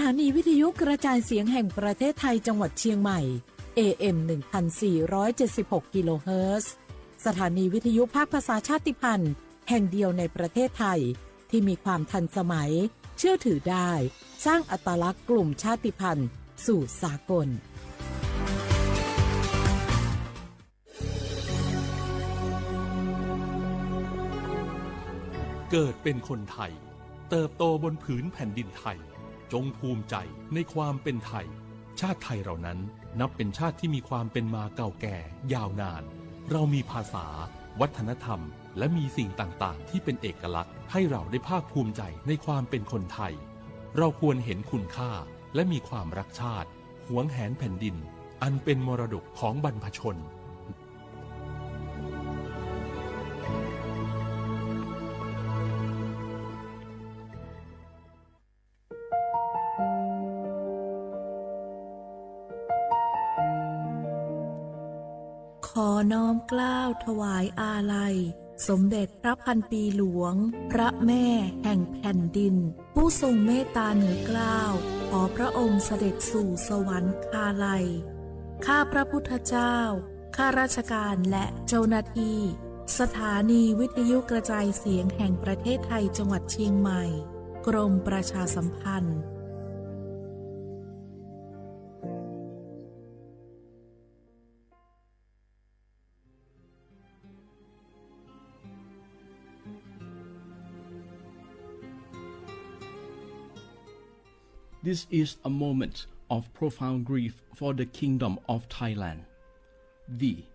านีวิทยุกระจายเสียงแห่งประเทศไทยจังหวัดเชียงใหม่ AM 1476 กิโลเฮิรตซ์สถานีวิทยุภาคภาษาชาติพันธุ์แห่งเดียวในประเทศไทยที่มีความทันสมัยเชื่อถือได้สร้างอัตลักษณ์กลุ่มชาติพันธุ์สู่สากลเกิดเป็นคนไทยเติบโตบนผืนแผ่นดินไทยจงภูมิใจในความเป็นไทยชาติไทยเรานั้นนับเป็นชาติที่มีความเป็นมาเก่าแก่ยาวนานเรามีภาษาวัฒนธรรมและมีสิ่งต่างๆที่เป็นเอกลักษณ์ให้เราได้ภาคภูมิใจในความเป็นคนไทยเราควรเห็นคุณค่าและมีความรักชาติหวงแหนแผ่นดินอันเป็นมรดกของบรรพชนขอน้อมเกล้าถวายอาลัยสมเด็จพระพันปีหลวงพระแม่แห่งแผ่นดินผู้ทรงเมตตาเหนือเกล้าขอพระองค์เสด็จสู่สวรรคาลัยข้าพระพุทธเจ้าข้าราชการและเจ้าหน้าที่สถานีวิทยุกระจายเสียงแห่งประเทศไทยจังหวัดเชียงใหม่กรมประชาสัมพันธ์This is a moment of profound grief for the Kingdom of Thailand. We,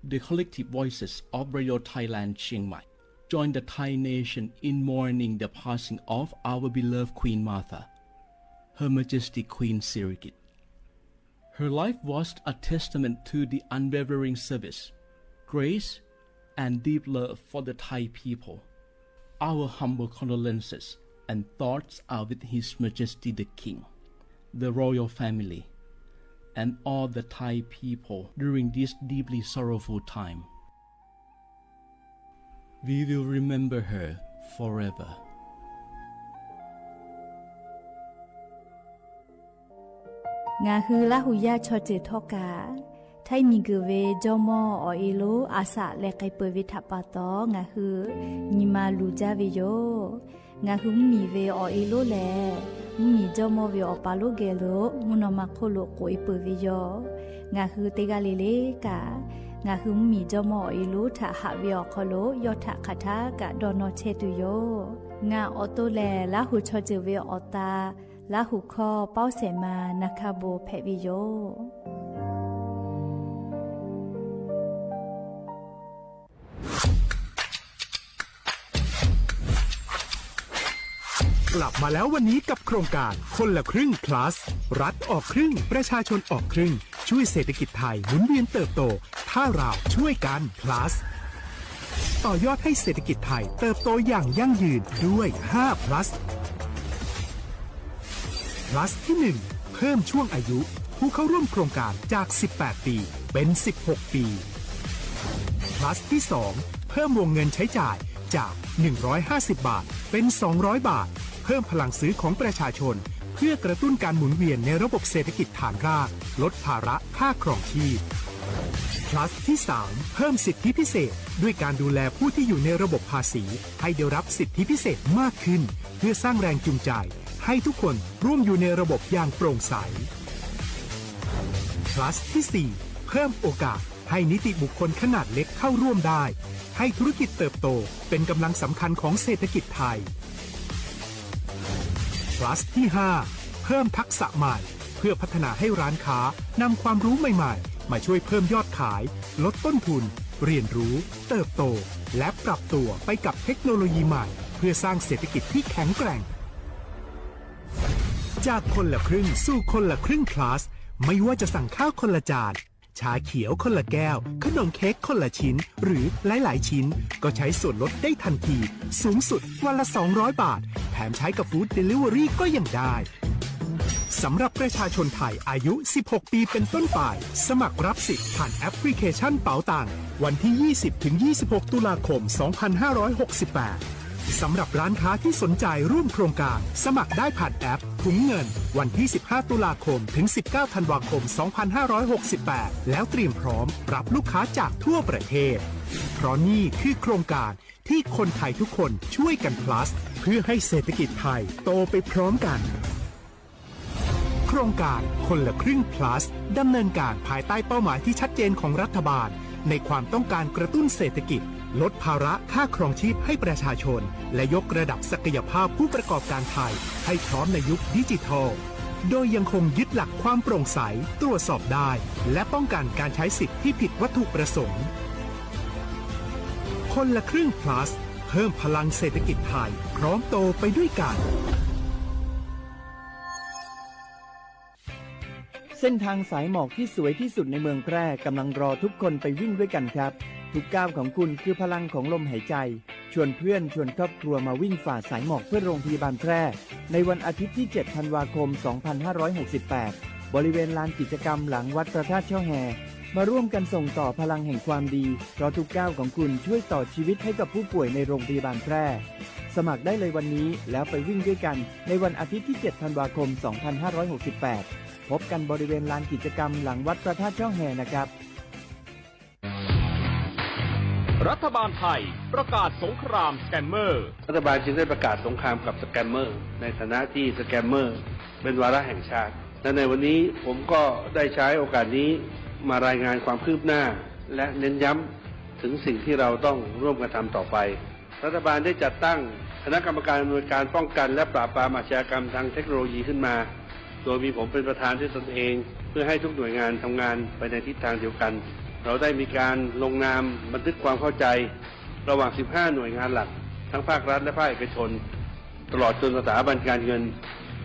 the collective voices of Radio Thailand Chiang Mai, join the Thai nation in mourning the passing of our beloved Queen Martha, Her Majesty Queen Sirikit. Her life was a testament to the unwavering service, grace, and deep love for the Thai people. Our humble condolences and thoughts are with His Majesty the King, the royal family, and all the Thai people during this deeply sorrowful time. We will remember her forever. Nga hu la hu ya cho che thoka thai mi gu ve jomo o ilo asa le kai pe vi thapa to nga hu ni ma lu ja ve yo nga hu mi ve o ilo le mi jomo ve o pa lo ge lo muno ma kho lo ko i pe ve yo nga hu te ga le le ka nga hu mi jomo o ilo tha ha ve o kho lo yo tha kha tha ka do no che tu yo nga o to le la hu cho che ve o ta la hu kho pao se ma nakabo phe vi yoกลับมาแล้ววันนี้กับโครงการคนละครึ่ง plus รัฐออกครึ่งประชาชนออกครึ่งช่วยเศรษฐกิจไทยหมุนเวียนเติบโตถ้าเราช่วยกัน plus ต่อยอดให้เศรษฐกิจไทยเติบโตอย่างยั่งยืนด้วย5 plus plus ที่ 1 เพิ่มช่วงอายุผู้เข้าร่วมโครงการจาก18ปีเป็น16ปี plus ที่ 2 เพิ่มวงเงินใช้จ่ายจาก150บาทเป็น200บาทเพิ่มพลังซื้อของประชาชนเพื่อกระตุ้นการหมุนเวียนในระบบเศรษฐกิจฐานรากลดภาระค่าครองชีพ plus ที่ 3 เพิ่มสิทธิพิเศษด้วยการดูแลผู้ที่อยู่ในระบบภาษีให้ได้รับสิทธิพิเศษมากขึ้นเพื่อสร้างแรงจูงใจให้ทุกคนร่วมอยู่ในระบบอย่างโปร่งใส plus ที่ 4 เพิ่มโอกาสให้นิติบุคคลขนาดเล็กเข้าร่วมได้ให้ธุรกิจเติบโตเป็นกำลังสำคัญของเศรษฐกิจไทย plus ที่ 5 เพิ่มทักษะใหม่เพื่อพัฒนาให้ร้านค้านำความรู้ใหม่ๆมาช่วยเพิ่มยอดขายลดต้นทุนเรียนรู้เติบโตและปรับตัวไปกับเทคโนโลยีใหม่เพื่อสร้างเศรษฐกิจที่แข็งแกร่งจากคนละครึ่งสู่คนละครึ่ง plus ไม่ว่าจะสั่งข้าวคนละจานชาเขียวคนละแก้วขนมเค้กคนละชิ้นหรือหลายๆชิ้นก็ใช้ส่วนลดได้ทันทีสูงสุดวันละ200บาทแถมใช้กับฟู้ดเดลิเวอรี่ก็ยังได้สำหรับประชาชนไทยอายุ16ปีเป็นต้นไปสมัครรับสิทธิ์ผ่านแอปพลิเคชันเป๋าตังวันที่ 20-26 ตุลาคม 2568 สำหรับร้านค้าที่สนใจร่วมโครงการสมัครได้ผ่านแอปถุงเงินวันที่ 15 ตุลาคมถึง 19 ธันวาคม 2568 แล้วเตรียมพร้อมรับลูกค้าจากทั่วประเทศ เพราะนี่คือโครงการที่คนไทยทุกคนช่วยกัน plus เพื่อให้เศรษฐกิจไทยโตไปพร้อมกัน โครงการคนละครึ่ง plus ดำเนินการภายใต้เป้าหมายที่ชัดเจนของรัฐบาลในความต้องการกระตุ้นเศรษฐกิจลดภาระค่าครองชีพให้ประชาชนและยกระดับศักยภาพผู้ประกอบการไทยให้พร้อมในยุคดิจิทัลโดยยังคงยึดหลักความโปร่งใสตรวจสอบได้และป้องกันการใช้สิทธิที่ผิดวัตถุประสงค์คนละครึ่ง plus เพิ่มพลังเศรษฐกิจไทยพร้อมโตไปด้วยกันเส้นทางสายหมอกที่สวยที่สุดในเมืองแพร่กำลังรอทุกคนไปวิ่งด้วยกันครับทุกก้าวของคุณคือพลังของลมหายใจชวนเพื่อนชวนครอบครัวมาวิ่งฝ่าสายหมอกเพื่อโรงพยาบาลแพร่ในวันอาทิตย์ที่ 7 ธันวาคม 2568 บริเวณลานกิจกรรมหลังวัดพระธาตุช่อแฮมาร่วมกันส่งต่อพลังแห่งความดีเพราะทุกก้าวของคุณช่วยต่อชีวิตให้กับผู้ป่วยในโรงพยาบาลแพร่สมัครได้เลยวันนี้แล้วไปวิ่งด้วยกันในวันอาทิตย์ที่ 7 ธันวาคม 2568 พบกันบริเวณลานกิจกรรมหลังวัดพระธาตุช่อแฮนะครับรัฐบาลไทยประกาศสงครามสแกมเมอร์รัฐบาลจึงได้ประกาศสงครามกับสแกมเมอร์ในฐานะที่สแกมเมอร์เป็นวาระแห่งชาติและในวันนี้ผมก็ได้ใช้โอกาสนี้มารายงานความคืบหน้าและเน้นย้ำถึงสิ่งที่เราต้องร่วมกันทำต่อไปรัฐบาลได้จัดตั้งคณะกรรมการอำนวยการป้องกันและปราบปรามอาชญากรรมทางเทคโนโลยีขึ้นมาโดยมีผมเป็นประธานด้วยตนเองเพื่อให้ทุกหน่วยงานทำงานไปในทิศทางเดียวกันเราได้มีการลงนามบันทึกความเข้าใจระหว่าง 15 หน่วยงานหลักทั้งภาครัฐและภาคเอกชนตลอดจนสถาบันการเงิน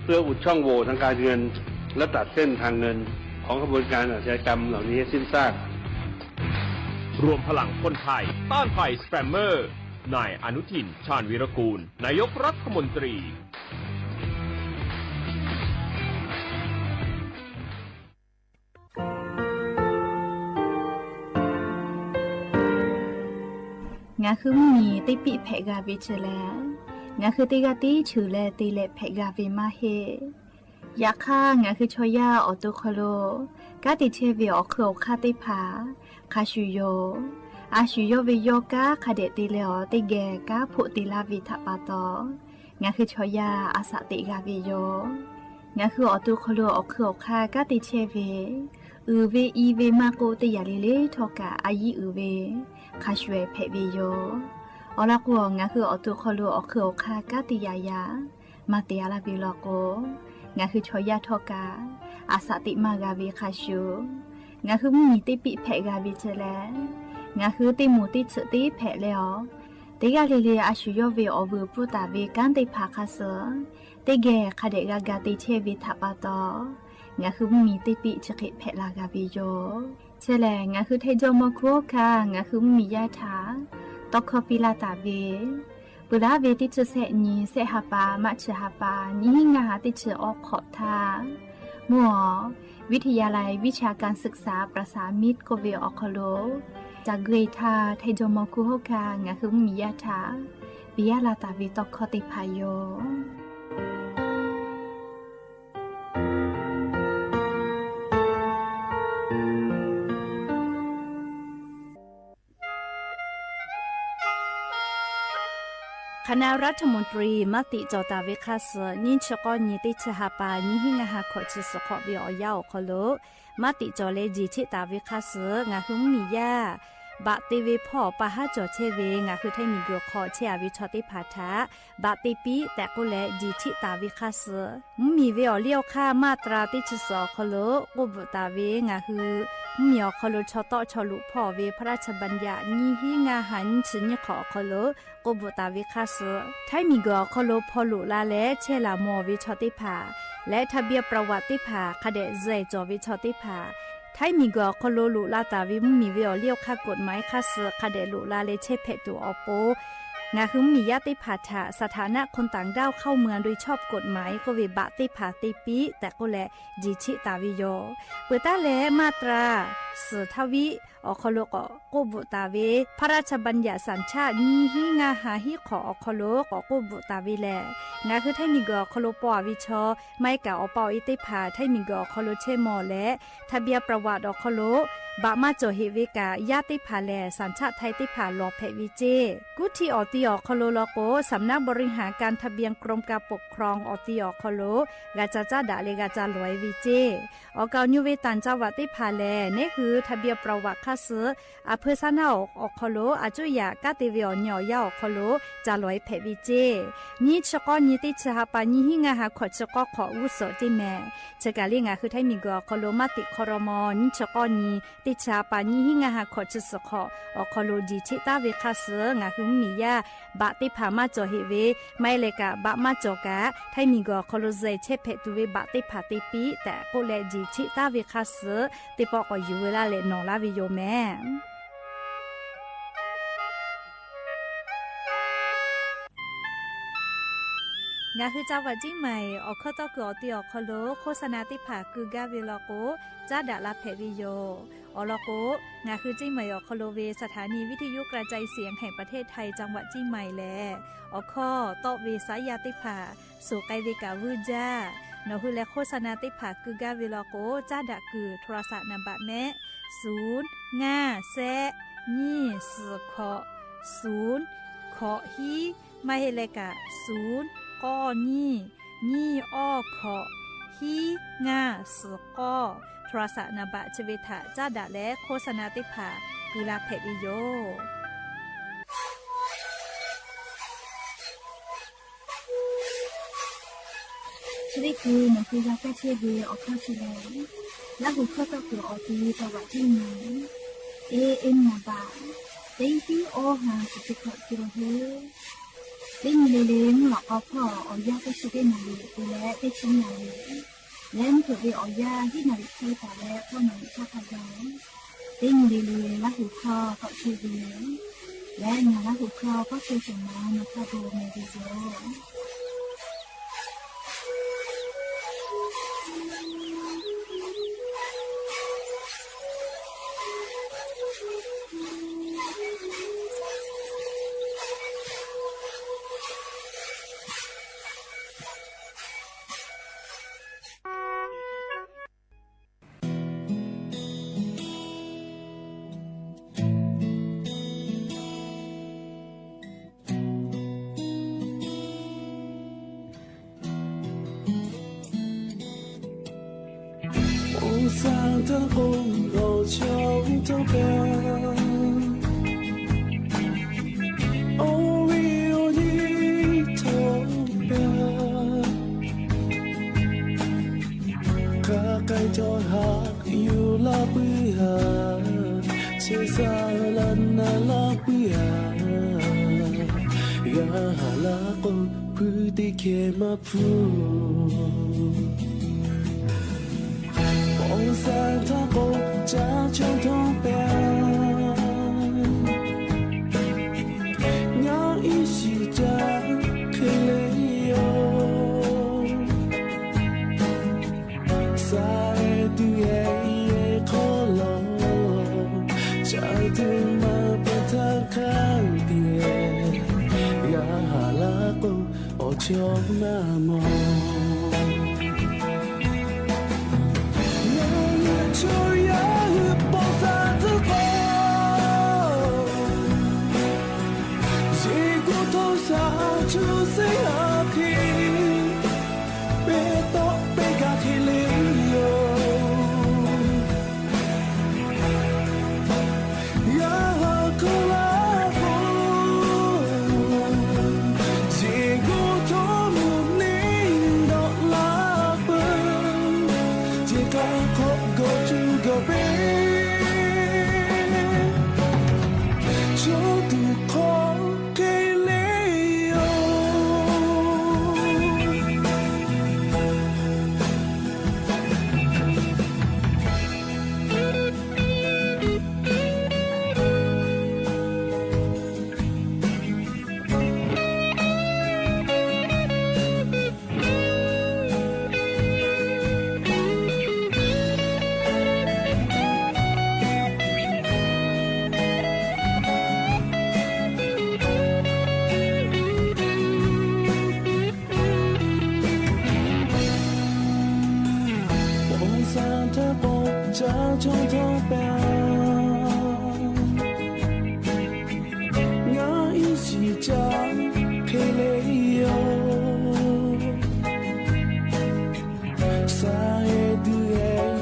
เพื่ออุดช่องโหว่ทางการเงินและตัดเส้นทางเงินของกระบวนการอาชญากรรมเหล่านี้ให้สิ้นซากรวมพลังคนไทยต้านภัยสแกมเมอร์นายอนุทินชาญวีรกูลนายกรัฐมนตรีงาคือมีติปิเพกาวิเชแลงาคือติกาติฉือแลติเลเพกาวิมาเฮยาค่างาคือชอยาออตุคโลกาติเชวิออคือคาติผาคาชุโยอาชุโยวิโยกาคาเดติเลอติเกกาพุติลาวิทปาตองาคือชอยาอาสติกาวิโยงาคือออตุคโลออคือคากาติเชวิเวอีเวมาโกติยาลิเลทอกาอายิเวคาชเวเพวิโยอลากัวงาคืออตุคอลูอคืออคากาติยายามาเตียลาบิลโกงาคือชอยาทอกาอาสติมากาวิคาชูงาคือมีติปิเพกาวิเจแลงาคือติมูติสติเพเลอติกาลิเลอาชุโยเวอวูปุตาเวกันติภาคาเสติเกคาเดกากาติเชวิทัปาตองาคือมีติปิจคิเพลากาวิโยเชแลงาคือเทจอมโคคางาคือมียาถาตอคอปิลาตาเวปุราเวติเจเสนีเสหปามัชหปานี้งาติเจออกขอบทามัววิทยาลัยวิชาการศึกษาประสานมิตรโกเวออคโลจากเกรทาเทจอมโคโฮคางาคือมียาถาปิยาลาตาเวตอคอติพายโยคณะรัฐมนตรีมติจอตาเวคาสนินชกอนิติชหปานิหิงหาขอจิสขอบิอยาวคโลมติจอเลจิชิตาเวคาสงาหุมมียาบะติเวพ่อปะหาจอเชเวงาคือไทมีกรขอเชอวิชอติพาทาบะติปีแต่ก็แลจิชิตาเวคาสมีเวอเลียวค่ามาตราติชสอคโลกบตาเวงาคือมีอคโลชอตอชอลุพ่อเวพระราชบัญญัตินิหิงาหันชิญขอคโลกบตาวิคาสไทยมีกอคโลพอลุลาและเชลามอวิชอติภาและทะเบียประวัติภาคเดเจจอวิชอติภาไทยมีกอคโลลุลาตาวิมีวิอเลียวค่ากฎหมายคาสคเดลุลาเลเชเพตัวอโปงาคือมียติภาถะสถานะคนต่างด้าวเข้าเมืองโดยชอบกฎหมายก็วิบะติภาติปีแต่ก็แลจิชิตาวิโยเปิดตาและมาตรา สือทวิอคโลกกูบุตาเวพระราชบัญญัติสัญชาตินี้ฮิงาหาฮิขออคโลกกูบุตาเวแลงาคือไทมีกอคโลปอวิชอไม่กะอปออิติภาไทมีกอคโลเชมอและทะเบียประวัติอคโลบะมาโจเฮเวกายาติภาแลสัญชาติไทยติภาลอเพวิเจกุทีออติอคโลโลโกสำนักบริหารการทะเบียนกรมการปกครองออติอคโลกาจาจาดาเลกาจาลอยวิเจออกานิเวตันจาวติภาแลนี่คือทะเบียนประวัติคาสืออเภอซานาอคโลอาจุยากาติวิอญอยาอคโลจาลอยเพวิเจนี่ชกอนิติชหปานิหิงาหาขอชกอขออุโสติแมชกาลิงาคือไทมีกอคโลมาติคอรมอนิชกอนีติชาปานิหิงาหาขอชสขออคโลดีชิตาเวคาสืองาคือมียาบะติภามาจอเฮเวไม่เลกะบะมาจอกะไทมีกอคโลเซเชเพตุเวบะติภาติปีแต่โกเลดีชิตาเวคาสือติปอกอยู่เวลาเลนอลาวิโยแม่งาคือจาวจิใหม่ออกข้อตอกอติออกคโลโฆษณาติผาคือกาเวลโกจ้าดาลาเพวิโยอลโกงาคือจิใหม่ออกคโลเวสถานีวิทยุกระจายเสียงแห่งประเทศไทยจังหวัดจิใหม่แลออกข้อตอเวสายาติผาสู่ไกเวกาวืจ้านอคือและโฆษณาติผาคือกาเวลโกจ้าดาคือโทรศัพท์นำบะแม่0 5 แซนี่สือขอ0ขอฮีไม่เฮเลกะ0ก้อนี่อ้อขอฮีงาสือก้อโทรศัพท์นบะชเวทะจ้าดะและโฆษณาติภากุลาเพวิโยชีวิตคือมันคือยาแก้เชื้อเวออกข้าวชีแดงและหุบข้าวตะกั่วออกทีจังหวัดที่ไหนเอ็มมาบาเต็งที่โอหาสุดขอกิโลเฮเต็งเลงหลอกเอาพ่อเอายาไปช่วยนาลีไปแล้วไปช่วยนาลีแล้วเผื่อไปเอายาที่นาลีช่วยแต่แล้วพ่อหนุ่มชาติไทยเต็งเลและหุบข้าวก็ช่วยเวและงานและหุบข้าวก็ช่วยสมานนะคะดูในวิดีโอ上的红楼秋头歌，哦，为我一头白，卡盖着哈有拉不哈，切萨拉那拉不哈，呀哈拉公不得开马铺。红山它红家秋头白，鸟一西家可累哟，晒对夜可冷，家对嘛不太看见，呀哈拉公哦秋那么。就要爆发的火，结果头上就谁和平，别多别个去理由，呀可拉风，结果头目领导拉本，结果可。go back 就得靠给理由散他不假装投标，我一起讲陪你游，撒野的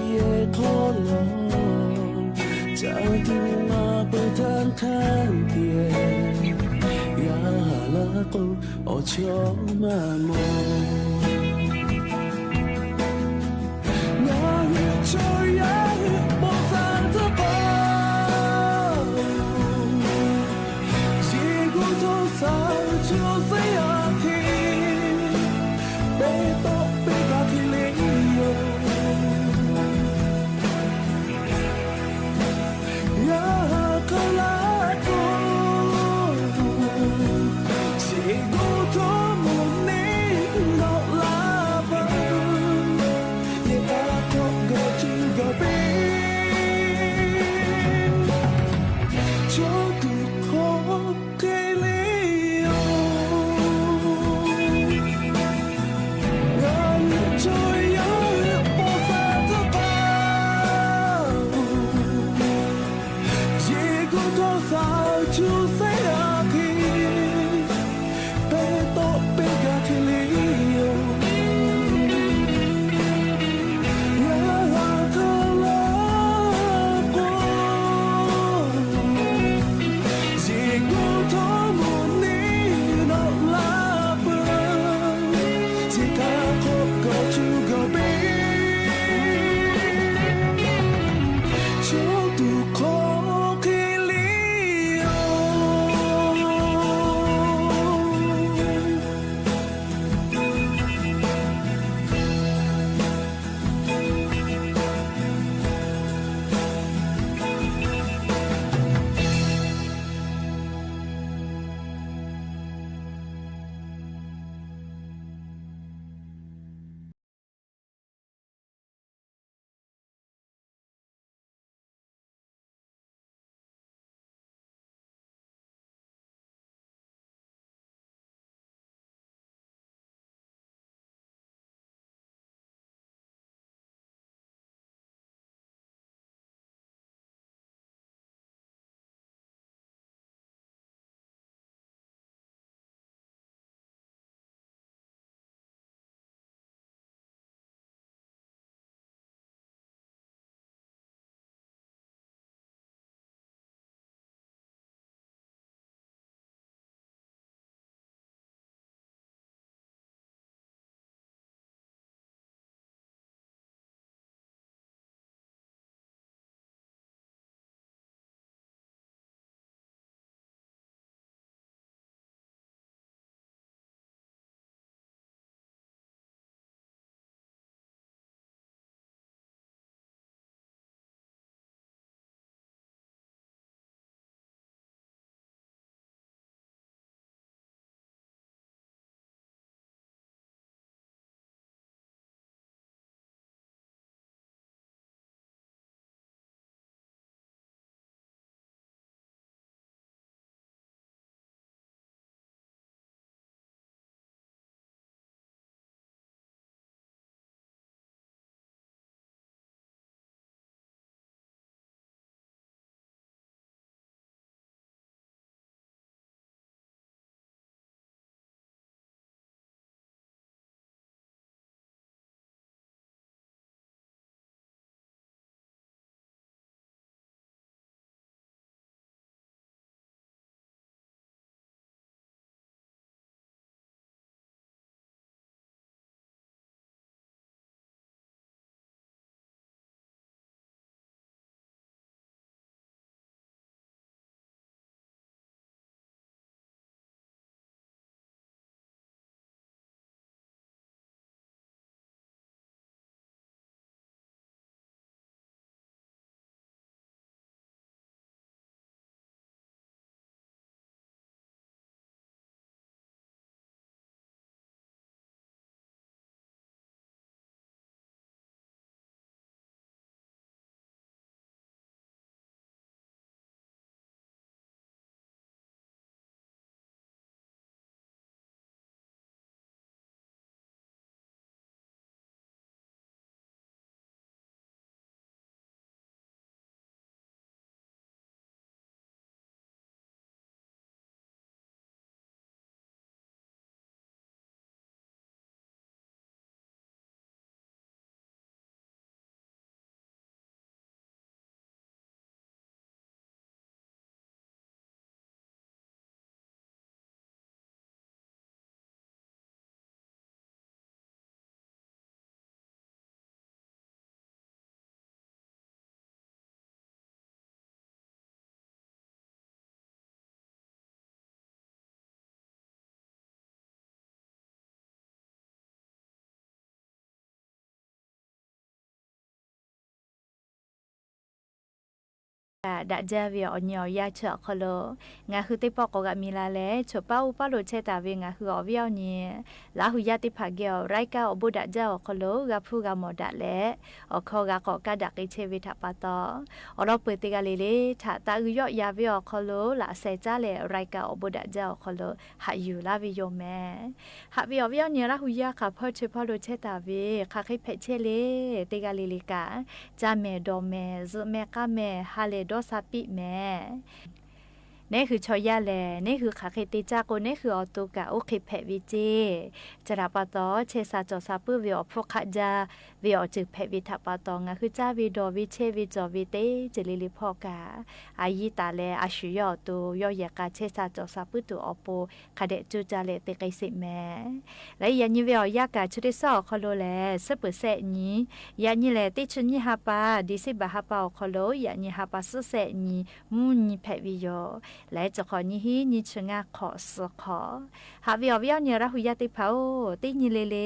野可龙，假的马不谈看点，呀啦个哦秋马梦。就要不散的抱，结果多少就这样停，被迫被他提理由，呀可拉过，结果多么你到了。ดะเจาเวอญอยาเชอคอโลงาคือติปอกกะมีลาเลชอป้าอุปาโลเชตาเวงาคืออเวียวนี่ลาหุยาติภาเกอไรกาอบุดะเจาคอโลกะพูกะมอดะเลอคอกะกอกะดักอิเชวิทะปาตออรอเปติกะเลเลทะตาอุยอยาเวอคอโลละเซจาเลไรกาอบุดะเจาคอโลหะอยู่ลาวิโยแมหะเวอเวียวนี่ลาหุยาค่ะพอเชพอโลเชตาเวค่ะคิเพเชเลติกะเลเลกะจาเมดอเมซเมกะเมฮาเลดอซาปิแม่นี่คือชอยาแลนี่คือขาเคติจาก็นี่คือออตุกะโอเคเพวิเจจราปะตอเชซาจอซาปุวิอพกขะจาวิอจึกเพวิทัปะตองะคือจาวิดอวิเชวิจอวิเตเจลิลิพอกะอายิตาแลอาชุยอตุยอยากะเชซาจอซาปุตุอโปคะเดจุจาเลเตไกสิแม่และยันยิวิอยากะชุดิซอคอโลแลสะเปเซญียันยิแลติชุญิฮาปาดิสิบะฮาปาคอโลยันยิฮาปาสุเซญีมุญิเพวิโยและจะขอนี้ฮีนิชงาขอสขอหาวิอวิอเนี่ยระหุยาติเผาติญิเลเล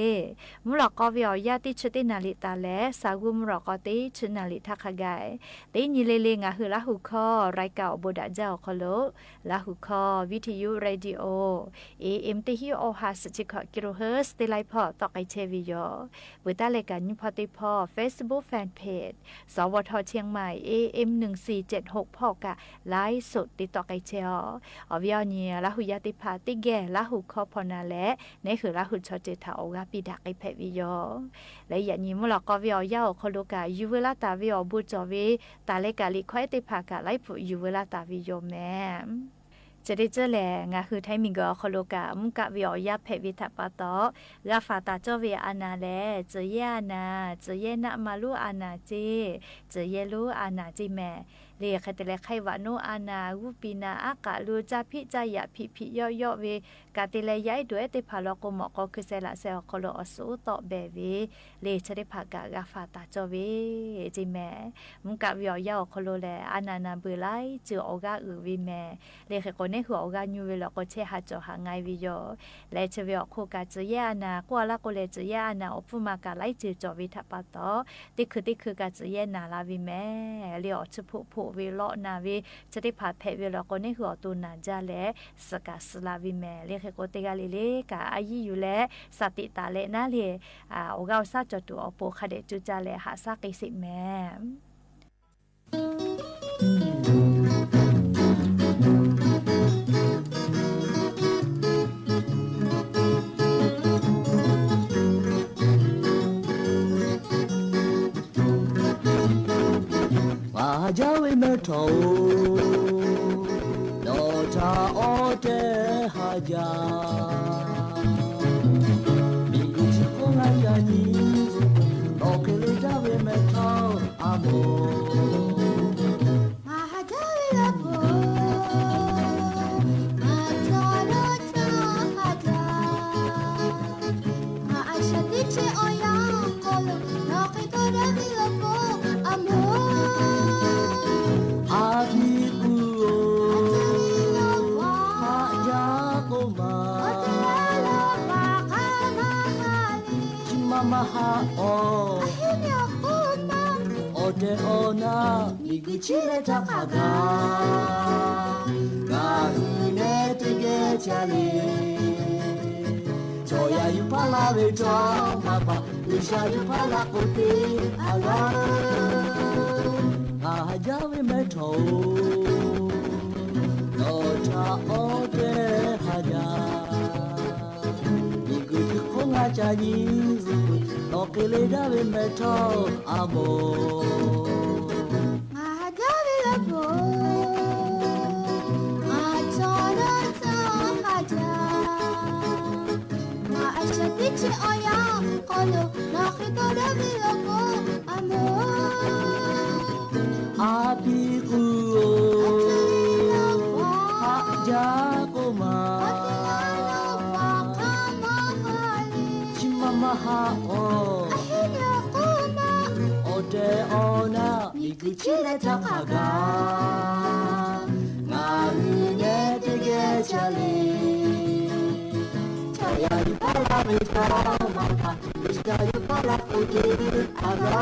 มุหลอกก็วิอยาติชุตินาลิตาและสากุมุหลอกก็ติชุนาลิทักขกายติญิเลเลงาหือระหุคอไรเก่าบุดาเจ้าคอโลระหุคอวิทยุเรดิโอAM ติฮิโอฮาสจิคกิโลเฮิรตซ์ติไลพอตอกไอเชวิโยบุตาเลกันยิพอติพอ Facebook Fanpage สวทเชียงใหม่ AM 1476พอกะไลฟ์สดติดต่อไกเชอวิอเนี่ยละหุยาติพาติแกละหุคอพอนาและนี่คือละหุชอเจทาโอกาปิดักไอเพวิโยและอย่างนี้มุหลอกก็วิอยาโคโลกายูเวลาตาวิอบุจอวิตาเลกาลิควายติพากะไลปุยูเวลาตาวิโยแม่จะได้เจอแหลงาคือไทมิงกอคโลกามุกะวิอยาเพวิทัปะตอกาฟาตาเจเวอานาแลเจเยอานาเจเยนะมาลุอานาเจเจเยลุอานาจิแม่เรียกแต่ละไขวานุอานากุปีนาอากาลูจาพิจายะพิพิย่อเวกาติเลยย้ายด้วยติพาลกหมอกคือเซละเซลคโลอสูต่อเบเวเลชริภากากาฟาตาจเวจิแม่มุกะวิอยาคโลแลอานานาเบไลจือโอกาวิแม่เลขคนนี้หัวโอกาญูเวลก็เชหาจอหางไงวิโยและเชวิอโคกาจือยานากว่าละก็เลจือยานาอฟุมากาไลจือจวิทัปะตอติคือกาจือยนาลาวิแม่เลียอชพุเวลอนาวิจะได้ผ่าเพเวลก็นี่หัวตูนาจาและสกาสลาวิแม่เรียกโกเตกาลิเลกาอายุอยู่และสติตาเลนะเลโอกาซาจตุอโปคาเดจุจาเลหาซากิสิแม่จาวิเมทอโลชาโอเตหาจามีชิคงายานีโลเคเลจาวิเมทออาโมมาหาจาวิลาโบมาจอโลชาหาจามาอาชาติเชโอยังโกโลโลเคโตดาวิลาโบอาโมMaha o ahinya kuna ode ona miguchile takaga ga ne tige chale joya yupala ve jo mapa isha yupala kote ala ajawe metho no cha ode haja miguchile chani Okele dave meto abo Mahadave labo Atona haja Ma ashatichi oya Kolo nakito dave labo Amo Apiku Haja koma Chimamaha o Ode ona miguchile takaga Ngarine tige chale Chaya yupala vita mata Ishka yupala kuki aga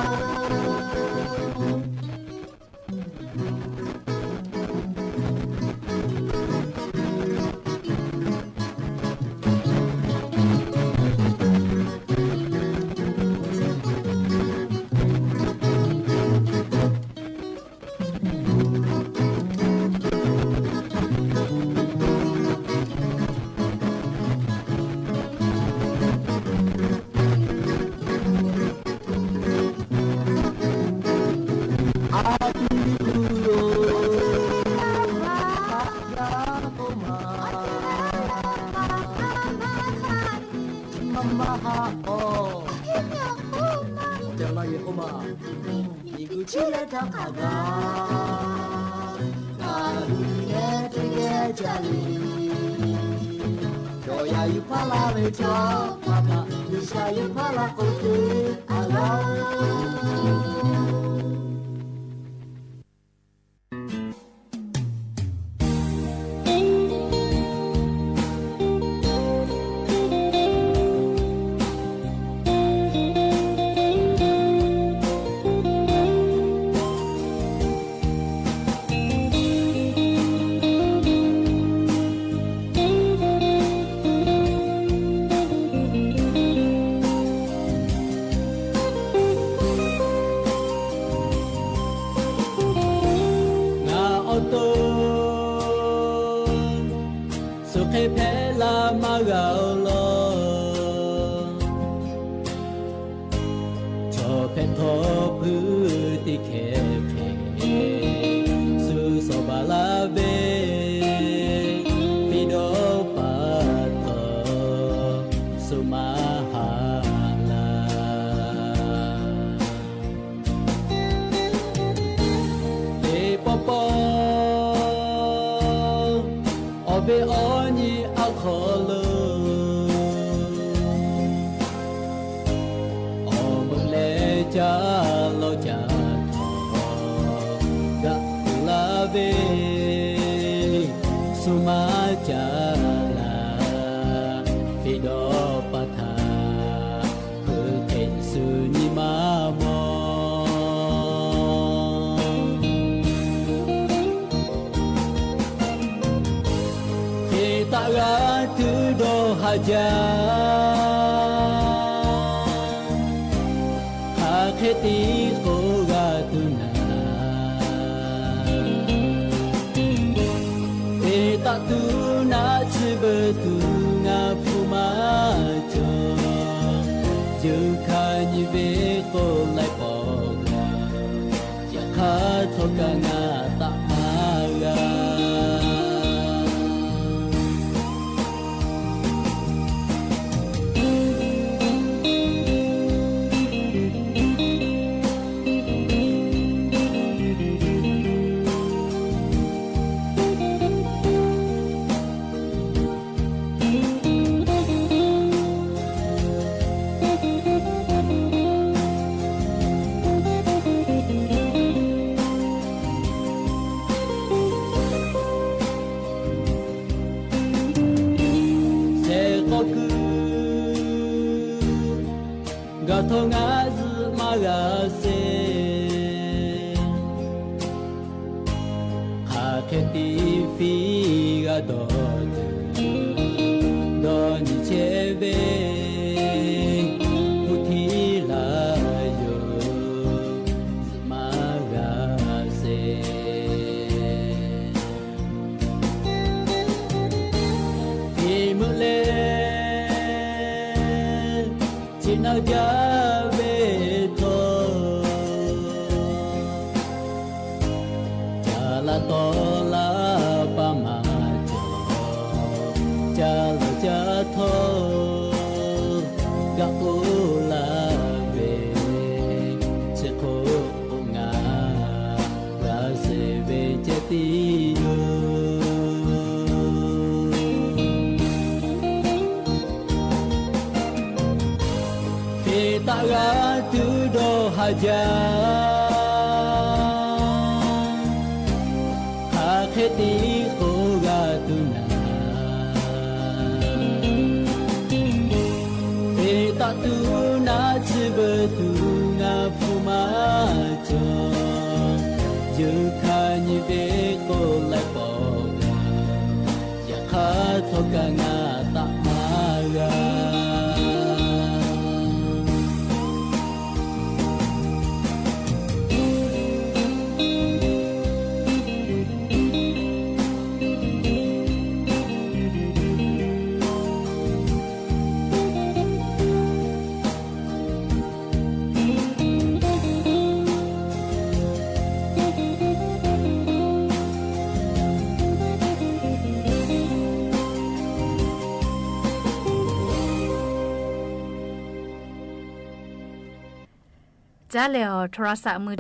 จ้าแล้วโทรศัพท์มือ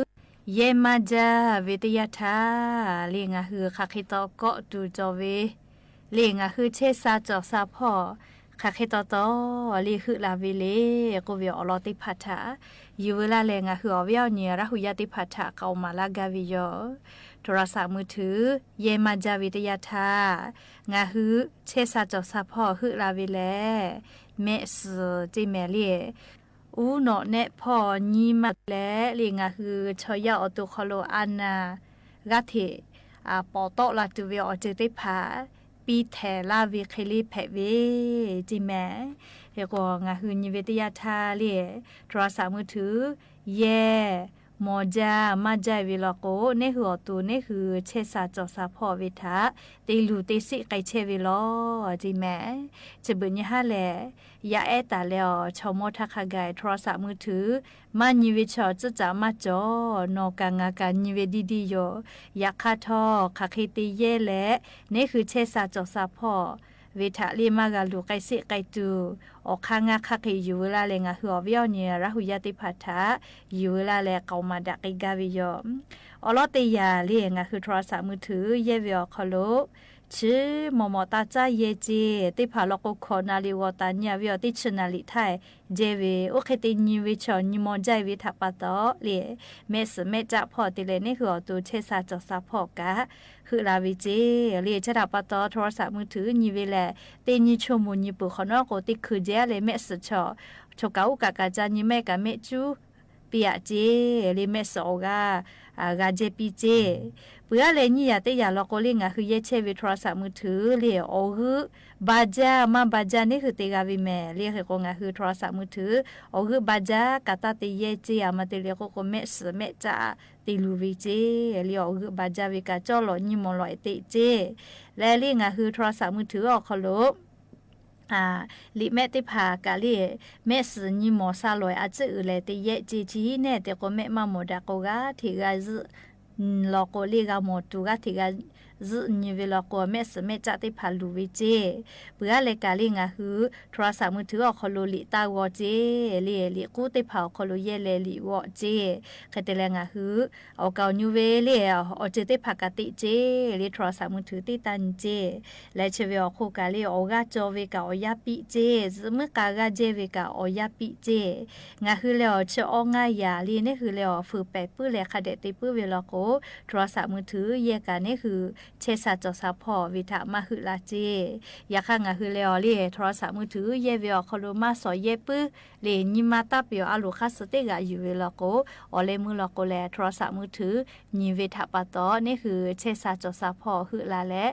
เยมาจาเวทยาธาเลียงคือคาคิโตเกาะดูจอเวเลียงคือเชซาจอซาพ่อคาคิโตโตเลียคือลาเวเลกูเวียอลอติพัทธาอยู่เวลาเลียงคืออเวียวเนียระหุยาติพัทธาเข้ามาลากาวิโยโทรศัพท์มือถือเยมาจาวิทยาธางาฮือเชซาจอซาพ่อคือลาเวเลเมสจิเมเลียอูโนเนพ่อนีมาและเลียงคือชอยาอตุคโลอันนากะเทปอโตลาตุเวอเจติพาปีแทลาวิเคลีแพเวจิแมเฮโกงาฮืนิเวทยาธาเลียโทรศัพท์มือถือเยมอจามาจาวิลโกเนหือตูเนคือเชซาจอซาพ่อเวทาเตลูเตสิไกเชวิลอจิแมจะบุญยะแลยาเอตาแล้วชอมอทักกายโทรศัพท์มือถือมานิเวชอจะจามาจอนอกางาการนิเวดีดีโยยาคาทอคาคิติเยและนี่คือเชซาจอซาพ่อเวทาลีมากาลูไกสิไกตูออกข้างาคักอยู่เวลาเลงหัวเวียวเนี่ยระหุยาติพัทธาอยู่เวลาแลเกามาดักกาวิยอมอลอติยาเลียงคือโทรศัพท์มือถือเยเวียคอโลชื่อมอมตาจาเยเจติพาลกคอนาลิวตาญาวิอติชนาลิไทยเจเวโอเคตินิวิชอนิมอนใจวิทัปตอเลเมสเมจะพอติเลนี่คือตัวเชซาจอซาพอกะคือลาวิเจเลียชดาปตอโทรศัพท์มือถือนิเวแลเตนิชมุนิปุขนอโกติคือเจเลเมสชอชกาอุกากาจานิเมกะเมจูปียเจเลเมสโอกากาเจปีเจเพื่อเลนี่ยาเตยาลอกลิงคือเยเชวิโทรศัพท์มือถือเลียโอคือบาจามาบาจานี่คือเตกาวิเมเลียกงคือโทรศัพท์มือถือโอคือบาจากาตาเตเยเจอามาเตเลียกเมสเมจาติลูวิเจเลียโอคือบาจาวิกาจอลอนิมอลอยเตเจและลิงคือโทรศัพท์มือถือออกคโลลิเมติพากาลีเมสนิมอซาลอยอาจอือเลติเยจีจีเนเตโกเมมาโมดาโกกาทิกาซลอกลีกาโมตุกาทิกาซึนิเวลโกเมสเมจาติพาลูวิเจเปือเลกาลิงาฮือโทรศัพท์มือถือออกคโลลิตาวอเจลิกูติพาคโลเยเลลิวอเจคเตเลงาฮือเอาเกานิเวเลอเจติพากาติเจลิโทรศัพท์มือถือติตันเจและเชเวอโคกาลิโอกาจอเวกาอยาปิเจซมกากาเจเวกาอยาปิเจงาฮือเลอเชองายาลีนี่คือเลอฝึเปปื้อเลคาเดติปื้อเวลโกโทรศัพท์มือถือเยกานี่คือเชซาจอซาพอวิทามาหืลาเจยาข้างคือเลอลีโทรศัพท์มือถือเยเวอคอลมาสอยเยปื้อเลนิมาตาเปียวอาลูคาสเตกาอยู่เวลโกอเลมือลโกแลโทรศัพท์มือถือนิเวทาปาตอนี่คือเชซาจอซาพอหืลาและ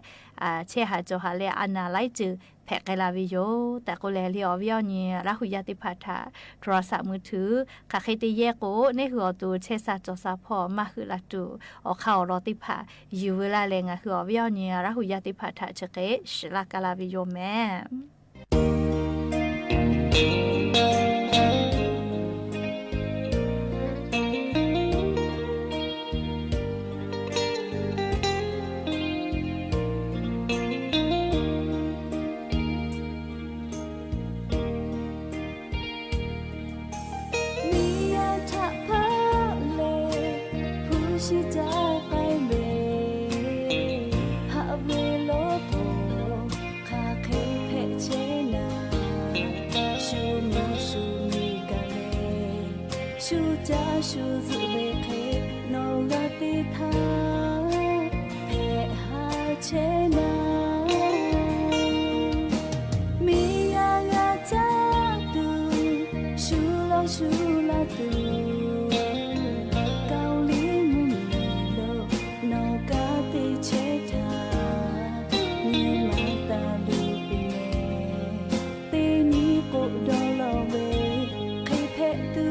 เชหาจอหาเลอานาไลจือแพกไกลาวิโยแต่ก็แลเลียววิอเนี่ยระหุยาติพัทธาโทรศัพท์มือถือคาเคติเยโกนี่คือตูเชซาจอซาพอมาคือละตูออกเข้ารอติพาอยู่เวลาเลงคือวิอเนี่ยระหุยาติพัทธาเชเกชลากาลาวิโยแม่ชูซุเวเคโนลาติพาเพหาเชนามียางาจาตูชูลาตูเกาหลีมุนโลโนกาติเชทานิมาตาลูปิเนตีนีโกดอลเวเคเพตู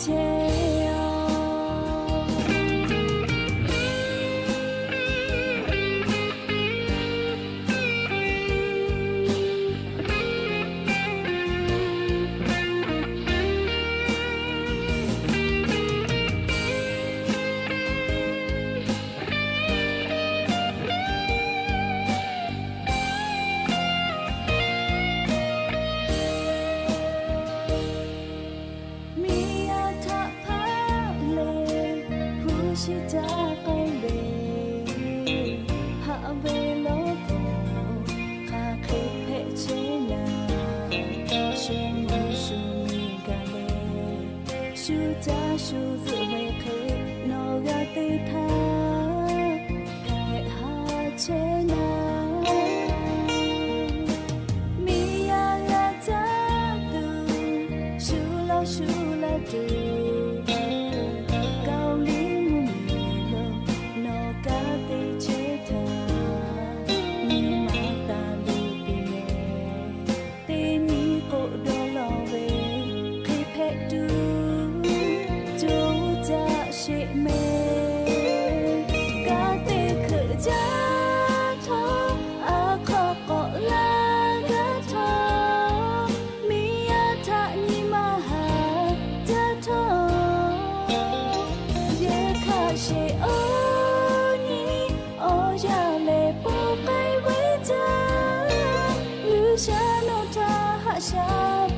เ ရှိကြကောင်းလေဟာဝေလို့ခါခေဖဲ့ချေနာရှင်မရှိမိကလေးရှူကြရှူစဝေခေနောရတေထားခဲဟာချေနာရှူလာတူကောင်းလေးမူမီလို့နောကတဲ့ချေတာမိမတာလူပြင်းတဲ့နီကိုဒေါ်လောဝေခေဖက်တူကြိုးကြရှိမေကတဲ့ခကြထောအခကောလာကထောမိယတာညီမshe oni oya le po kai we ja lu sha no ta ha sha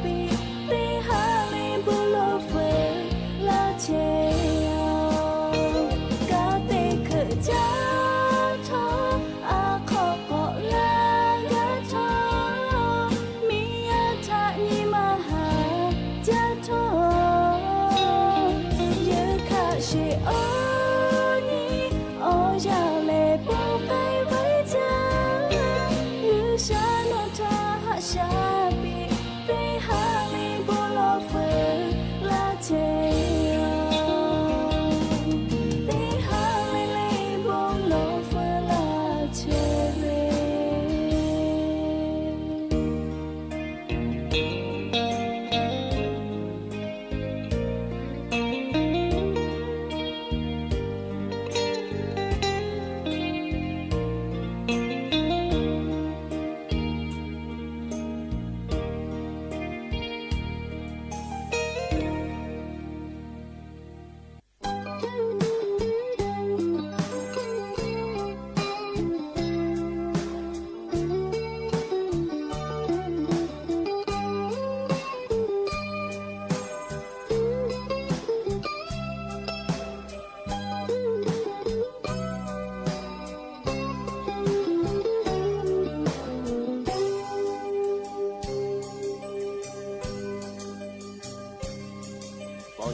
pi te ha le bu lo fe la che ka te kha ja tha a kho ko la ga tha mi ya tha ni ma ha ja tha ye kha she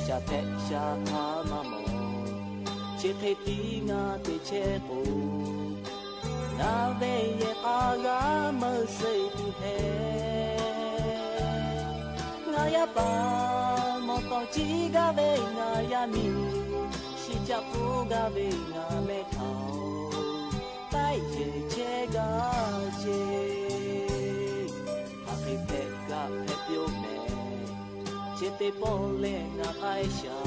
cha phép cha tha mà mồ chết thế tí ngã để che bù ngã về ye a ga mơ say tu he ngã ya ba mò to chi ga về ngã ya mi si cha phu ga về ngã mẹ thao tai che ga che a phép ga phép yo mẹ chết tế bò lệ ngã ai xa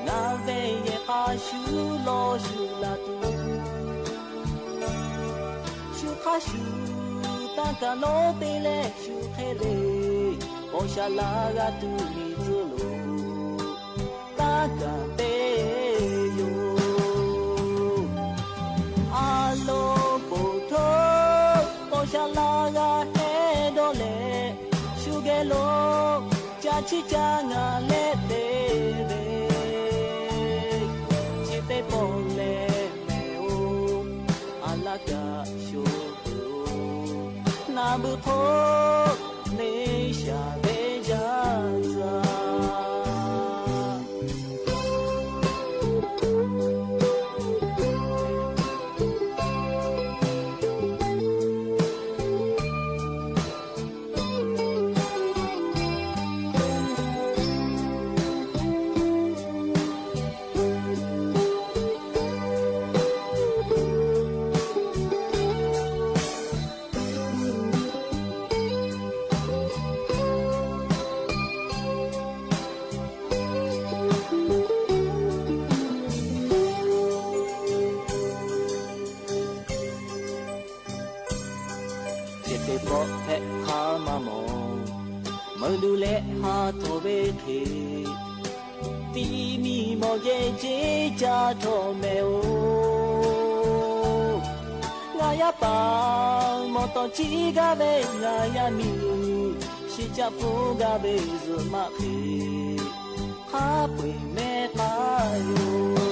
ngã về ye a shu lo shu la tu shu kha shu ta ka lo te le shu khe le o sha la ga tu mi zu lo ta ka te yo a lo bo tho o sha la ga he do le shu ge lo cha chi cha nga le te ve chi te po le me o ala ga shu na bu tho ne sha ve ja za lu le ha tho be the ti mi mo je che cha tho me o nga ya pa mo to chi ga be nga ya mi shi cha phu ga be zu ma phi ha pui me ta yo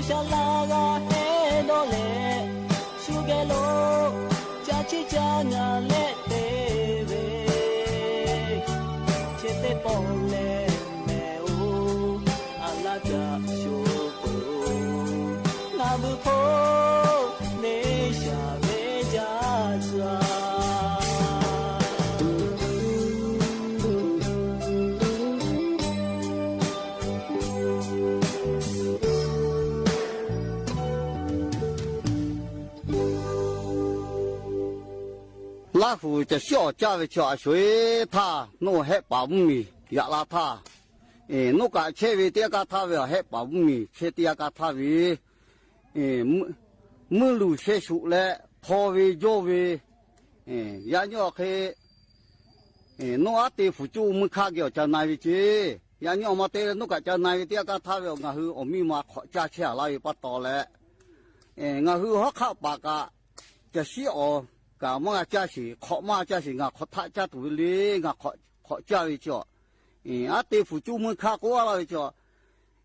ရှာလာကဟဲတော့လေရှုခဲ့လို့ကြာချစ်ကြငါလက်သေးပဲချစ်တဲ့ပေါ်လေမဲအိုအလာကြရှုဖို့ငါဘူးဖို့နေရှာပဲကြစွာ拉夫这小家的家水他弄还保米亚拉他，弄个切为这个他为还保米，切这个他为，木路切熟了，泡为焦为，人家去，弄阿地辅助木卡叫在那里去，人家嘛对弄个在那里这个他为我去我咪嘛加起来也不多了，我去好靠把个，这小。噶么个假是考嘛假是我考他家肚里我考家里叫，啊对付就没看过了叫，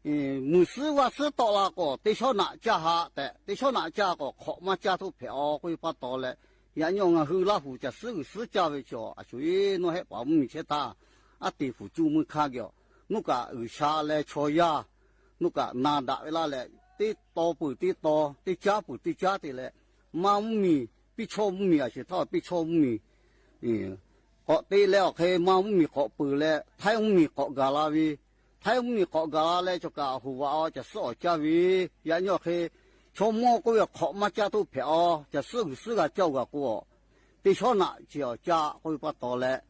没事我是到那个对小哪家下的对小哪家个考嘛家头票会不到了，人家我后那户家是家里叫，啊所以我还把没去打，啊对付就没看过，那个二下来炒呀，那个拿大来来，对多不对多，对家不对家的嘞，妈咪。比错米啊，是他比错米，学对了，佢妈米学背咧，太米学噶啦喂，太米学噶啦咧就教好啊，就少家喂，人家佢从么个月学嘛家都票，就是个教个过，对小那就家会不多咧，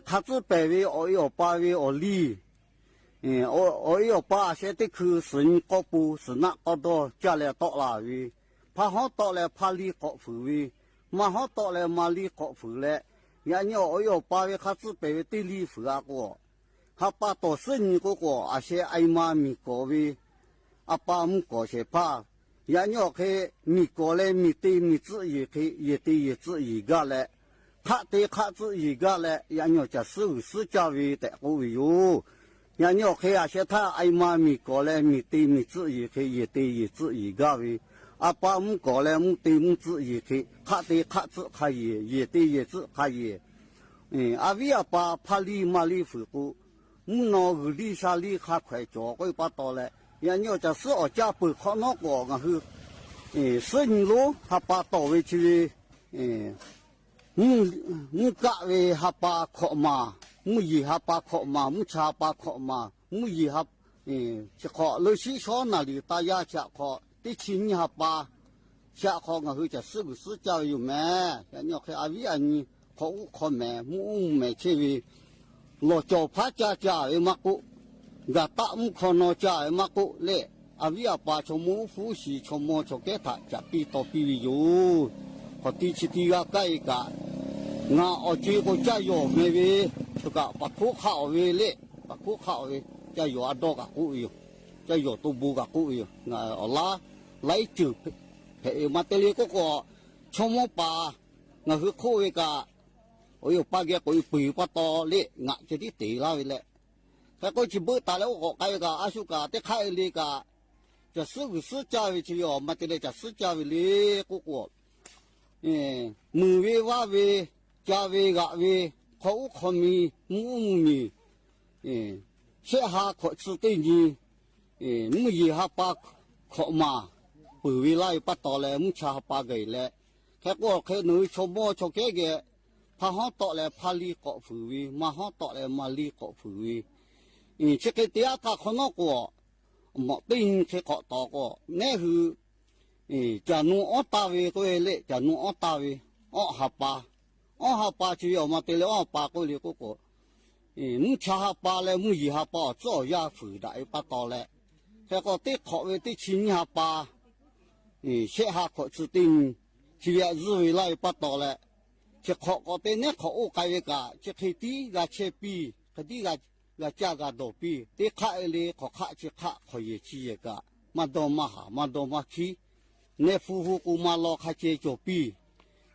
他只白位我要八位我里，我要八些的去神国部是那个多家里多啦喂。怕好到了怕离国府位，嘛好到了嘛离国府嘞。人家我要把位他只被对离府啊个，他把到生个个啊些爱妈咪个位，啊把唔个些怕，人家去咪个嘞咪对咪自己去也对也自己个嘞，他对他自己个嘞，人家就是家位的个位哟。人家去啊些他爱妈咪个嘞咪对咪自己去也对也自己个位。阿爸唔过来，唔对唔自己去，他对他自可以，也对也自可以。阿为阿爸怕离嘛离回顾，唔拿个离沙离卡快做，我把到嘞。人家就是我家不靠那个，我去，生路他把到位去，唔家位他把靠嘛，唔伊他把靠嘛，唔茶把靠嘛，唔伊他，就靠老西桥那里大家吃靠。第七年哈巴，下考我去就是教育咩，人家去阿维阿尼考考咩，唔咩去为，落脚拍家为乜个，个打唔考那家为乜个咧，阿维阿爸从冇复习，从冇从给他就比到比有，和第七第个改个，我这个家有咩为，这个把苦考为咧，把苦考为，家有阿多个苦有，家有都冇个苦有，我拉。来就陪嘛这里个从我把我去考一个，我有把个我背不到嘞，我这里地啦嘞，他过去不打了我个个阿叔个，得开那个，就是家位去哟，嘛这里就是家位嘞个个，木位瓦位家位个位，考米木米，学下考试对你，木一下把考嘛。bởi vì lại bắt đầu là muốn trả ba cái là cái của cái nơi cho mua cho cái phá hóa tọt là phá li cọ phử vi mà hóa tọt là mà li cọ phử vi chỉ cái tiếc ta không nó của một bên cái cọ tọt của nè hư trả nụ ở ta về cái lệ trả nụ ở ta về ở hạt ba chỉ ở mà tới ở ba cái lệ của muốn trả ba là muốn gì hạt ba cho ra phử đại bắt đầu là cái có tiếc họ về tiếc chín hạt ba sẽ hạ khó chủ tình chỉ là rồi lại bắt đầu là chỉ khó có tên này khó cái cả chỉ khi tí là chế pi cái tí là cha gà đồ pi tí khai lì khó khai chỉ khai khó gì chi cả mà đồ mà khí nè phu phu của mà lo khai chế cho pi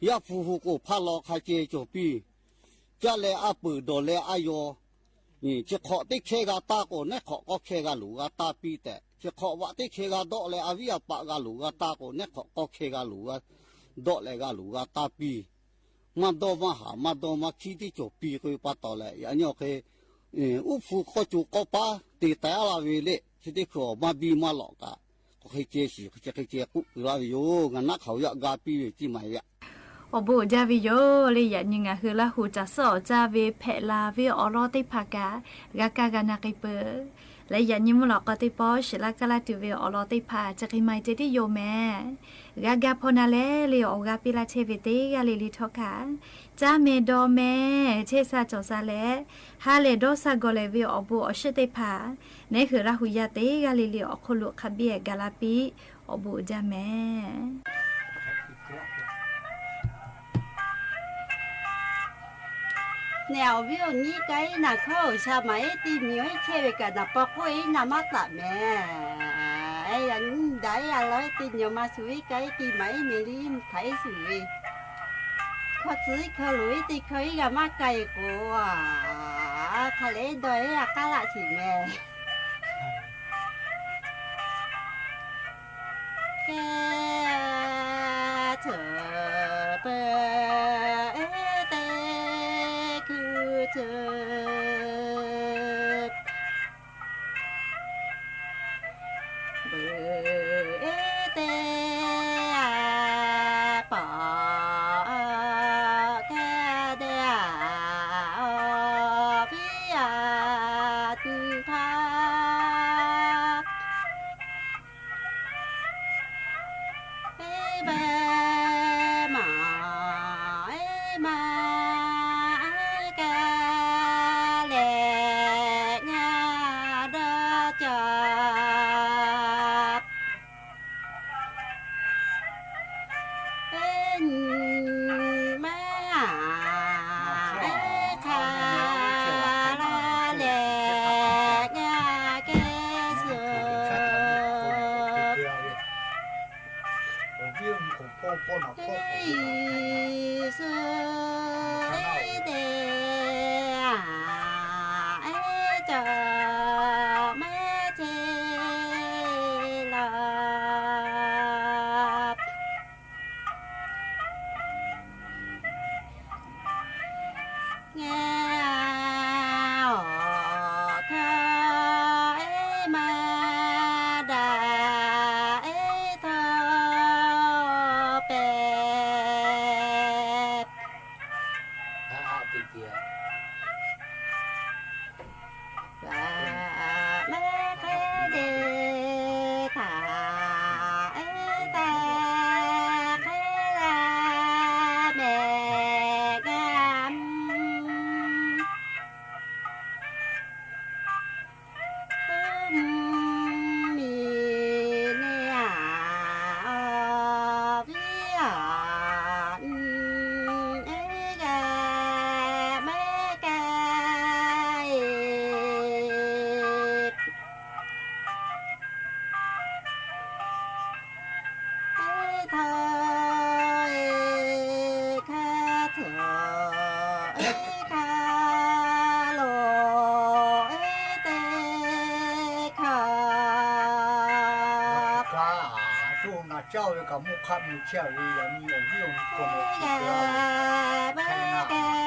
ya phu phu của pha lo khai chế cho pi cha lẽ áp bự đồ lẽ ayo นี่จะขอที่เคกาตาโกเนี่ยขอก็เคกาหลูกาตาปีแต่จะขอว่าที่เคกาโดเลยอาวิยาปะกาหลูกาตาโกเนี่ยขอก็เคกาหลูกาโดเลยกาหลูกาตาปีมาโดมาหามาโดมาคิดที่จบปีก็ปะต่อเลยอย่างนี้โอเคอุฟุก็จูก็ป้าตีแต่ลาวิเลที่ที่ขอมาบีมาหลอกกาก็ให้เจสิก็จะให้เจกุลาวิโยงั้นนักเขาอยากกาปีที่ไม่ยะอบูจาวิโยเลยอย่างยังไงคือละหูจะสอจาวิเพลาวิออรอติภากากากากานากิเปและอย่างนี้มุหลอกก็ติปอชละกาลาติวิออรอติภาจะกิไม่เจติโยแม่กากาพนาเลเลยออกาปิลาเชวิติกาลิลิทอขาจาเมดอแม่เชซาจอซาเลฮาเลโดซากอเลวิอบูอชติภานี่คือละหูยาติกาลิลิอคลุคเบียกาลาปิอบูจาแม่แนววิวนี้ไกน่ะเขาชาไหมตีมีให้เชื่อกันนะปอกไว้น่ะมาตัดแม่ไอ้ยันได้อะไรตีเนียวมาสวยไกตีไหมเมลิมไทยสวยเขาซื้อเขาลุยตีเคยกับมาไกกว่าทะเลดอยอะกะละสิแม่แกเธอเปเจ็บเบเตปาแกเดียพิยาตุพาเบมามาเจ้ากับมุขมุเชี่ยวอย่างนี้อยู่ที่องค์กรมที่เกิด